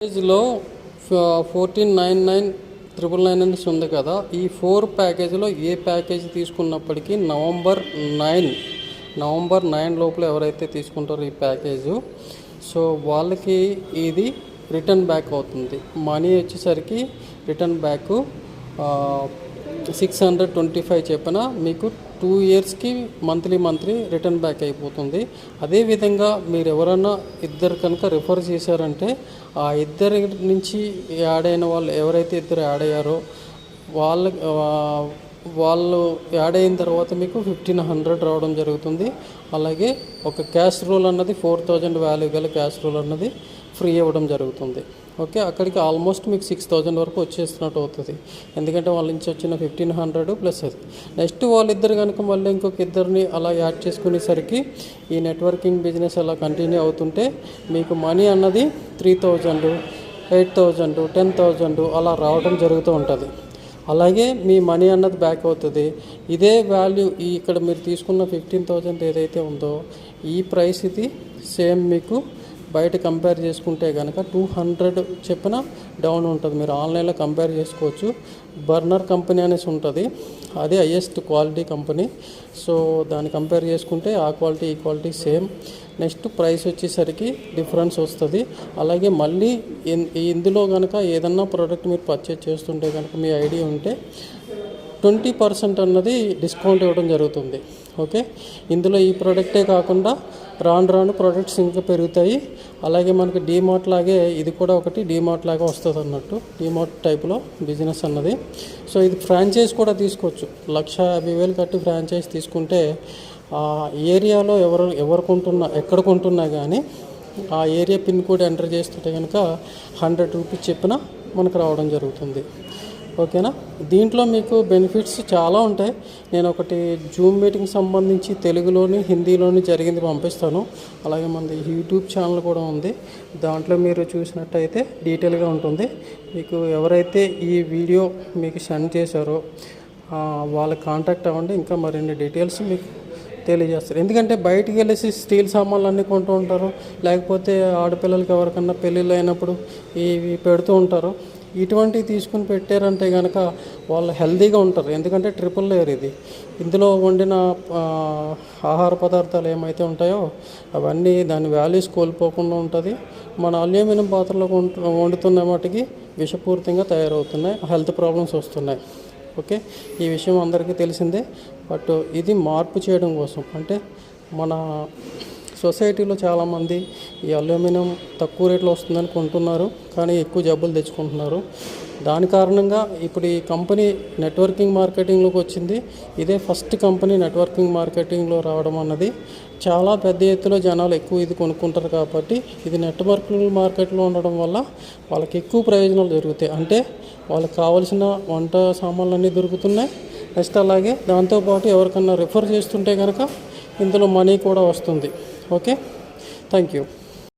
ప్యాకేజ్లో 1499,999 అనేసి ఉంది కదా. ఈ 4 ప్యాకేజీలో ఏ ప్యాకేజ్ తీసుకున్నప్పటికీ నవంబర్ 9 లోపల ఎవరైతే తీసుకుంటారో ఈ ప్యాకేజు, సో వాళ్ళకి ఇది రిటర్న్ బ్యాక్ అవుతుంది. మనీ వచ్చేసరికి రిటర్న్ బ్యాక్ 625 చెప్పిన మీకు 2 ఇయర్స్కి మంత్లీ రిటర్న్ బ్యాక్ అయిపోతుంది. అదేవిధంగా మీరు ఎవరైనా ఇద్దరు కనుక రిఫర్ చేశారంటే ఆ ఇద్దరి నుంచి యాడ్ అయిన వాళ్ళు ఎవరైతే ఇద్దరు యాడ్ అయ్యారో వాళ్ళు యాడ్ అయిన తర్వాత మీకు 1500 రావడం జరుగుతుంది. అలాగే ఒక క్యాష్ రూల్ అన్నది 4000 వాల్యూ గల క్యాష్ రూల్ అన్నది ఫ్రీ ఇవ్వడం జరుగుతుంది. ఓకే, అక్కడికి ఆల్మోస్ట్ మీకు 6000 వరకు వచ్చేస్తున్నట్టు అవుతుంది. ఎందుకంటే వాళ్ళ నుంచి వచ్చిన 1500 ప్లస్ అది. నెక్స్ట్ వాళ్ళిద్దరు కనుక మళ్ళీ ఇంకొక ఇద్దరిని అలా యాడ్ చేసుకునేసరికి ఈ నెట్వర్కింగ్ బిజినెస్ అలా కంటిన్యూ అవుతుంటే మీకు మనీ అన్నది 3000, 8000, 10,000 అలా రావడం జరుగుతూ ఉంటుంది. అలాగే మీ మనీ అన్నది బ్యాక్ అవుతుంది. ఇదే వాల్యూ ఇక్కడ మీరు తీసుకున్న 15,000 ఏదైతే ఉందో ఈ ప్రైస్ ఇది సేమ్ మీకు బయట కంపేర్ చేసుకుంటే కనుక 200 చెప్పిన డౌన్ ఉంటుంది. మీరు ఆన్లైన్లో కంపేర్ చేసుకోవచ్చు. బర్నర్ కంపెనీ అనేసి ఉంటుంది, అది హైయెస్ట్ క్వాలిటీ కంపెనీ. సో దాన్ని కంపేర్ చేసుకుంటే ఆ క్వాలిటీ ఈ క్వాలిటీ సేమ్. నెక్స్ట్ ప్రైస్ వచ్చేసరికి డిఫరెన్స్ వస్తుంది. అలాగే మళ్ళీ ఇందులో కనుక ఏదన్నా ప్రోడక్ట్ మీరు పర్చేజ్ చేస్తుంటే కనుక మీ ఐడియా ఉంటే 20% అన్నది డిస్కౌంట్ ఇవ్వడం జరుగుతుంది. ఓకే, ఇందులో ఈ ప్రోడక్టే కాకుండా రాను ప్రోడక్ట్స్ ఇంకా పెరుగుతాయి. అలాగే మనకి డీమార్ట్ లాగే ఇది కూడా ఒకటి డీమార్ట్ లాగా వస్తుంది అన్నట్టు, డీమార్ట్ టైప్లో బిజినెస్ అన్నది. సో ఇది ఫ్రాంచైజ్ కూడా తీసుకోవచ్చు. 150,000 కట్టి ఫ్రాంచైజ్ తీసుకుంటే ఆ ఏరియాలో ఎక్కడ కొంటున్నా కానీ ఆ ఏరియా పిన్ కోడ్ ఎంటర్ చేస్తుంటే కనుక 100 రూపీస్ చెప్పిన మనకు రావడం జరుగుతుంది. ఓకేనా, దీంట్లో మీకు బెనిఫిట్స్ చాలా ఉంటాయి. నేను ఒకటి జూమ్ మీటింగ్ సంబంధించి తెలుగులోని హిందీలోని జరిగింది పంపిస్తాను. అలాగే మనది యూట్యూబ్ ఛానల్ కూడా ఉంది, దాంట్లో మీరు చూసినట్టయితే డీటెయిల్గా ఉంటుంది. మీకు ఎవరైతే ఈ వీడియో మీకు సెండ్ చేశారో వాళ్ళకి కాంటాక్ట్ అవ్వండి, ఇంకా మరిన్ని డీటెయిల్స్ మీకు తెలియజేస్తారు. ఎందుకంటే బయటికి వెళ్ళేసి స్టీల్ సామాన్లు అన్నీ కొంటూ ఉంటారు, లేకపోతే ఆడపిల్లలకి ఎవరికన్నా పెళ్ళిళ్ళు అయినప్పుడు ఇవి పెడుతూ ఉంటారు. ఇటువంటివి తీసుకుని పెట్టారంటే కనుక వాళ్ళు హెల్తీగా ఉంటారు. ఎందుకంటే ట్రిపుల్ లేయర్ ఇది. ఇందులో వండిన ఆహార పదార్థాలు ఏమైతే ఉంటాయో అవన్నీ దాని వాల్యూస్ కోల్పోకుండా ఉంటుంది. మన అల్యూమినియం పాత్రలో వండుతున్న వాటికి విషపూరితంగా తయారవుతున్నాయి, హెల్త్ ప్రాబ్లమ్స్ వస్తున్నాయి. ఓకే, ఈ విషయం అందరికీ తెలిసిందే. బట్ ఇది మార్పు చేయడం కోసం, అంటే మన సొసైటీలో చాలామంది ఈ అల్యూమినియం తక్కువ రేట్లో వస్తుందని కొంటున్నారు, కానీ ఎక్కువ జబ్బులు తెచ్చుకుంటున్నారు. దాని కారణంగా ఇప్పుడు ఈ కంపెనీ నెట్వర్కింగ్ మార్కెటింగ్లోకి వచ్చింది. ఇదే ఫస్ట్ కంపెనీ నెట్వర్కింగ్ మార్కెటింగ్లో రావడం అన్నది. చాలా పెద్ద ఎత్తులో జనాలు ఎక్కువ ఇది కొనుక్కుంటారు కాబట్టి ఇది నెట్వర్కింగ్ మార్కెట్లో ఉండడం వల్ల వాళ్ళకి ఎక్కువ ప్రయోజనాలు జరుగుతాయి. అంటే వాళ్ళకి కావాల్సిన వంట సామాన్లు దొరుకుతున్నాయి. నెక్స్ట్ అలాగే దాంతోపాటు ఎవరికన్నా రిఫర్ చేస్తుంటే కనుక ఇందులో మనీ కూడా వస్తుంది. Okay, thank you.